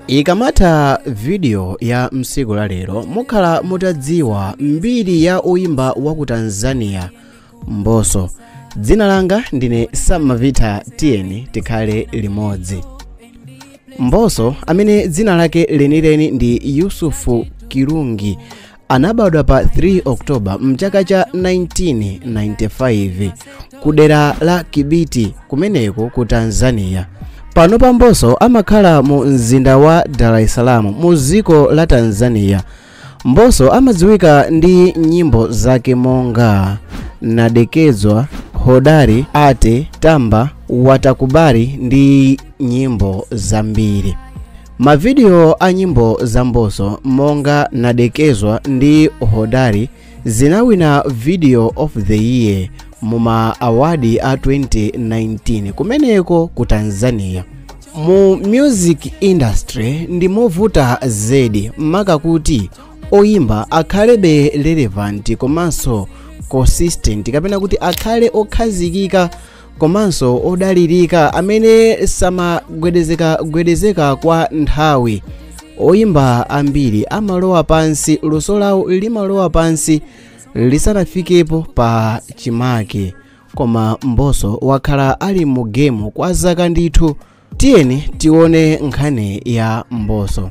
Ikamata video ya msiku la lero mukhala mutadziwa mbiri ya oyimba wa ku Tanzania Mbosso. Dzina langa ndine Samavita, tiyeni tikhale limodzi. Mbosso amene dzina lake lenileni ndi Yusufu Kirungi anabadwa pa 3 Oktoba mchaka cha 1995 kudera la Kibiti kumeneko ku Tanzania. Pano pa Mbosso amakhala mu mzinda wa Dar es Salaam mu dziko la Tanzania. Mbosso amadziwika ndi nyimbo zake monga Nadekezwa, Hodari, Ate, Tamba, Watakubali ndi nyimbo zambiri. Mavideo a nyimbo za Mbosso monga Nadekezwa ndi Hodari zinawina Video of the Year muma awadi a 2019 kumeneko ku Tanzania. Mu music industry ndi movuta zedi maka kuti oyimba akhalebe relevant komanso consistent, kapena kuti akhale okhazikika komanso odalirika amene samagwedezeka kwa nthawi. Oyimba ambiri amalowa pansi, luso lawo limalowa pansi lisanafikepo pa chimake, koma Mbosso wakhala ali mu game kwa zaka ndithu. Tiyeni tione nkhani ya Mbosso.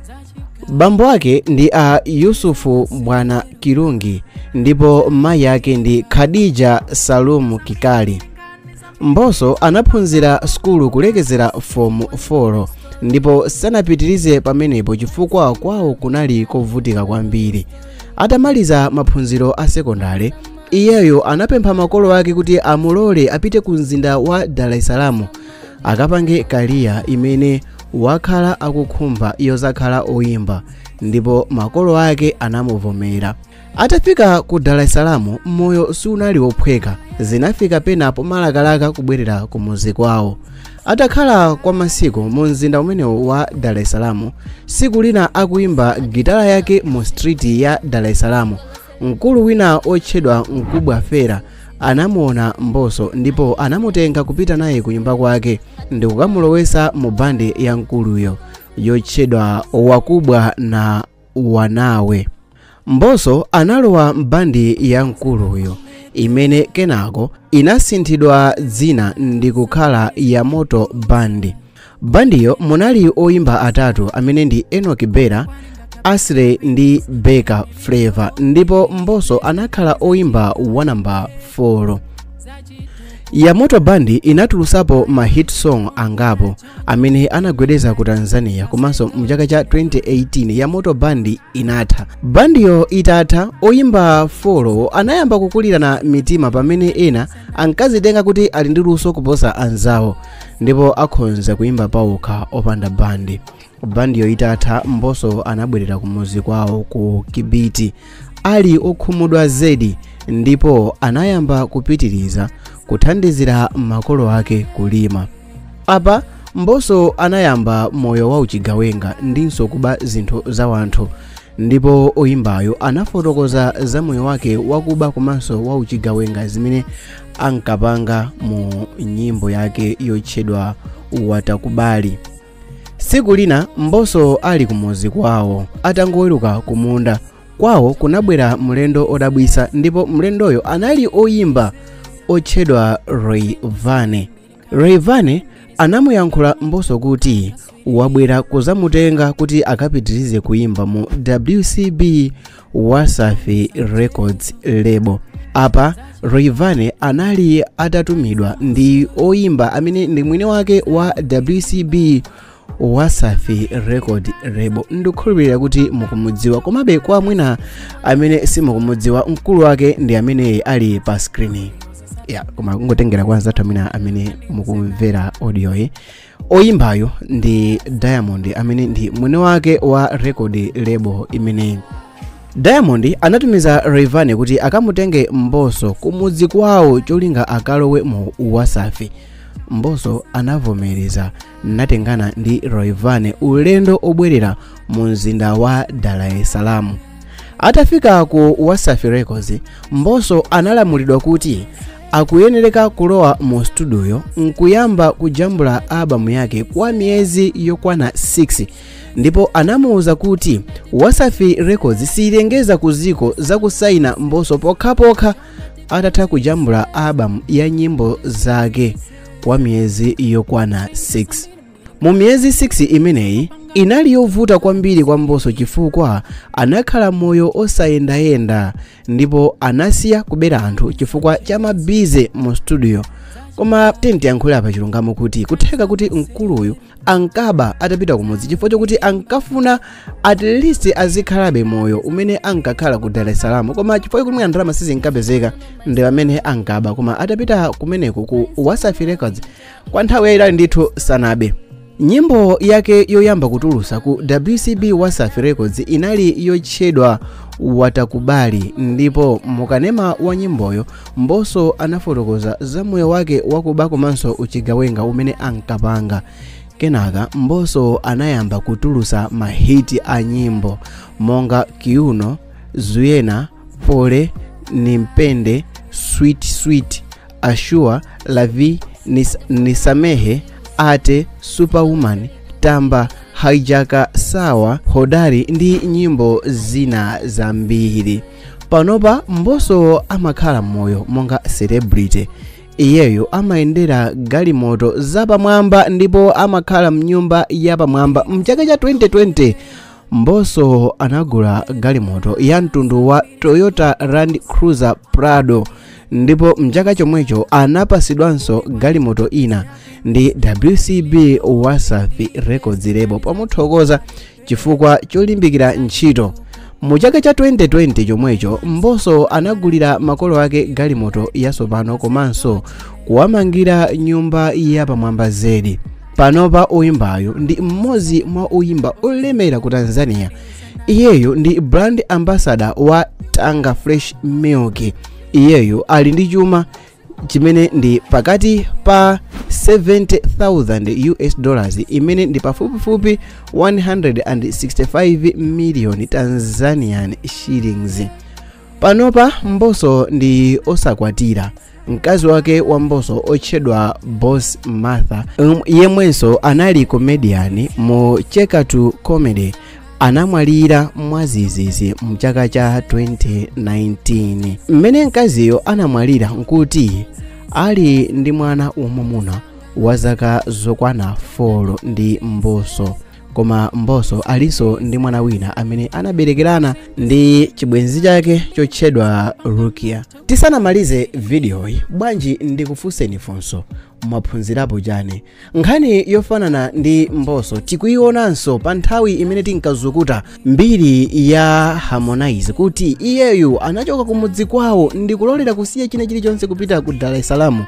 Bambo ake ndi a Yusufu Bwana Kirungi ndipo mayi yake ndi Khadija Salum Kikali. Mbosso anaphunzira skulu kulekezera form 4 ndipo sanapitirize pamenepo chifukwa kwawo kunali kovutika kwambiri. Atamaliza maphunziro a sekondari, iyeyo anapempha makolo ake kuti amulole apite ku mzinda wa Dar es Salaam akapange kariya imene wakhala akukhumba yozakhala oyimba, ndipo makolo ake anamuvomera. Atafika ku Dar es Salaam moyo sunali wophweka, zinafika penapo malakalaka kubwerera ku muzi kwawo. Atakhala kwa masiku mu mzinda umenewo wa Dar es Salaam, siku lina akuimba gitara yake mu street ya Dar es Salaam, mkulu wina otchedwa Mkubwa Fera anamuona Mbosso ndipo anamutenga kupita naye ku nyumba kwake ndi kukamulowesa mu bandi ya mkuluyo yotchedwa Wakubwa na Wanawe. Mbosso analowa mbandi ya mkuluyo imene kenako inasinthidwa dzina ndi kukhala Yamoto Band. Bandiyo munali oyimba atatu amene ndi Enoch Bella, Asre ndi Beka Flavor, ndipo Mbosso anakhala oyimba wa namba 4. Yamoto Band inatulusapo ma hit song angapo amene anagwedeza ku Tanzania, komanso mchaka cha 2018 Yamoto Band inatha. Bandiyo itatha, oyimba 4 anayamba kukulirana mitima pamene ena ankazitenga kuti ali ndi luso kuposa anzawo ndipo akhonza kuimba pawokha opanda bandi. Bandiyo itatha, Mbosso anabwerera ku muzi kwawo ku Kibiti ali okhumudwa zedi ndipo anayamba kupitiriza kuthandizira makolo ake kulima. Apa Mbosso anayamba moyo wa uchigawenga ndinso kuba zinthu za wanthu, ndipo oyimbayo anafotokoza za moyo wake wakuba komanso wa uchigawenga zimene ankapanga mu nyimbo yake yotchedwa Watakubali. Siku lina Mbosso ali kumuzi kwawo, atangoweruka kumunda kwawo kunabwera mlendo odabwisa, ndipo mlendoyo anali oyimba otchedwa Rayvanny. Rayvanny anamuyankhula Mbosso kuti wabwera kuzamutenga kuti akapitirize kuimba mu WCB Wasafi Records label. Apa Rayvanny anali atatumidwa ndi oyimba amene ndi mwini wake wa WCB Wasafi Record label. Ndikukhulupirira kuti mukumudziwa, komabe kwa mwina amene simukumudziwa, mkulu wake ndi amene ali pa screen. Koma kungotengera kwanza tamina amene mukumvera audio ye. Oyimbayo ndi Diamond amene ndi mwini wake wa record label imene. Diamond anatumiza Rayvanny kuti akamutenge Mbosso kumudzi kwawo cholinga akalowe mu Wasafi. Mbosso anavomereza natengana ndi Rayvanny ulendo obwerera mu mzinda wa Dar es Salaam. Atafika ku Wasafi Records, Mbosso analamulidwa kuti akuyenereka kulowa mu studio nkuyamba kujambula albamu yake kwa miyezi yokwana 6 ndipo anamuuza kuti Wasafi Records silengeza kuziko za kusaina Mbosso pokhapokha atatha kujambula albamu ya nyimbo zake kwa miyezi yokwana 6. Mu miyezi 6 imeneyi inali yovuta kwambiri kwa Mbosso chifukwa anakhala moyo osayendayenda ndipo anasiya kubera anthu chifukwa cha mabize mu studio. Koma tiyankhule apa chilungamo kuti kutheka kuti mkuluyu ankaba atapita kumudzi chifukwa chokuti ankafuna at least azikhalabe moyo umene ankakhala ku Dar es Salaam, koma chifukwa kuti ndalama sizinkapezeka ndi amene ankaba. Koma atapita kumeneko ku Wasafi Records kwa nthawi yayitali ndithu sanabe. Nyimbo yake yoyamba kutulusa ku WCB Wasafi Records inali yotchedwa Watakubali, ndipo mukanema wa nyimboyo Mbosso anafotokoza za moyo wake wakuba komanso uchigawenga umene ankapanga. Kenaka Mbosso anayamba kutulusa mahiti a nyimbo monga Kiuno, Zuyena, Pole, Nimpende, Sweet Sweet, Ashua, Lavi, Nisamehe, Ate, Superwoman, Tamba, Hijacker, Sawa, Hodari ndi nyimbo zina zambiri. Panopa Mbosso amakhala moyo monga celebrity. Iyeyo amaendera galimoto zapamwamba ndipo amakhala mnyumba yapamwamba. Mchaka cha 2020 Mbosso anagula galimoto ya mtundu wa Toyota Land Cruiser Prado, ndipo mchaka chomwecho anapasidwanso galimoto ina ndi WCB Wasafi Records label pamuthokoza chifukwa cholimbikira ntchito. Mu chaka cha 2020 chomwecho Mbosso anagulira makolo ake galimoto yatsopano komanso kuwamangira nyumba yapamwamba zedi. Panopa uyimbayo ndi mmodzi mwa uyimba olemera ku Tanzania. Iyeyo ndi brand ambassador wa Tanga Fresh Milk. Iyeyo ali ndi chuma chimene ndi pakati pa 70,000 US dollars imene ndi pafupifupi 165 million Tanzanian shillings. Panopa Mbosso ndi osakwatira. Mkazi wake wa Mbosso otchedwa Boss Martha, yemwenso anali comedian mu Cheka to Comedy, anamwalira mwazizizi mchaka cha 2019. Mmene mkaziyo anamwalira nkuti ali ndi mwana wamwamuna wa zaka zokwana 4 ndi Mbosso. Koma Mbosso aliso ndi mwana wina amene anaberekerana ndi chibwenzi chake chotchedwa Rukia. Tisanamalize videoyi bwanji ndikufunseni funso, mwaphunzirapo chani? Nkhani yofanana ndi Mbosso tikuionanso pa nthawi imene tinkazukuta mbiri ya Harmonize kuti iyeyu anachoka kumudzi kwawo ndi kulolera kusiya china chilichonse kupita ku Dar es Salaam.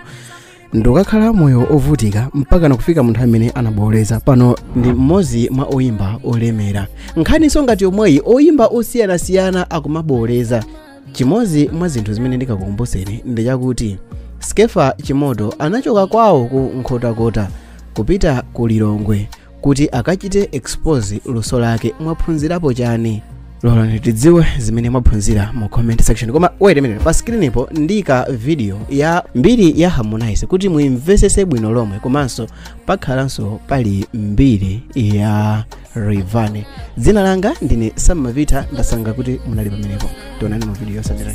Ndokakhala moyo ovutika mpaka nakufika munthu amene anaboleza. Pano ndi mmodzi mwa oyimba olemera. Nkhani ngati yomweyi oyimba osiyanasiyana akumaboleza. Chimodzi mwa zinthu zimene ndikakukumbuseni ndi chakuti Skefa Chimoto anachoka kwawo ku Nkhotakota kupita ku Lilongwe kuti akachite expose luso lake. Mwaphunzirapo chani? Lolani tidziwe zimene mwaphunzira mu comment section. Koma wait a minute, pa screen ipo ndika video ya mbiri ya Harmonize kuti muimvesese bwino lomwe, komanso pakhalanso pali mbiri ya Rayvanny. Dzina langa ndine Sam Mavita, ndasanga kuti munali pamenepo. Tionani mu video yotsatira.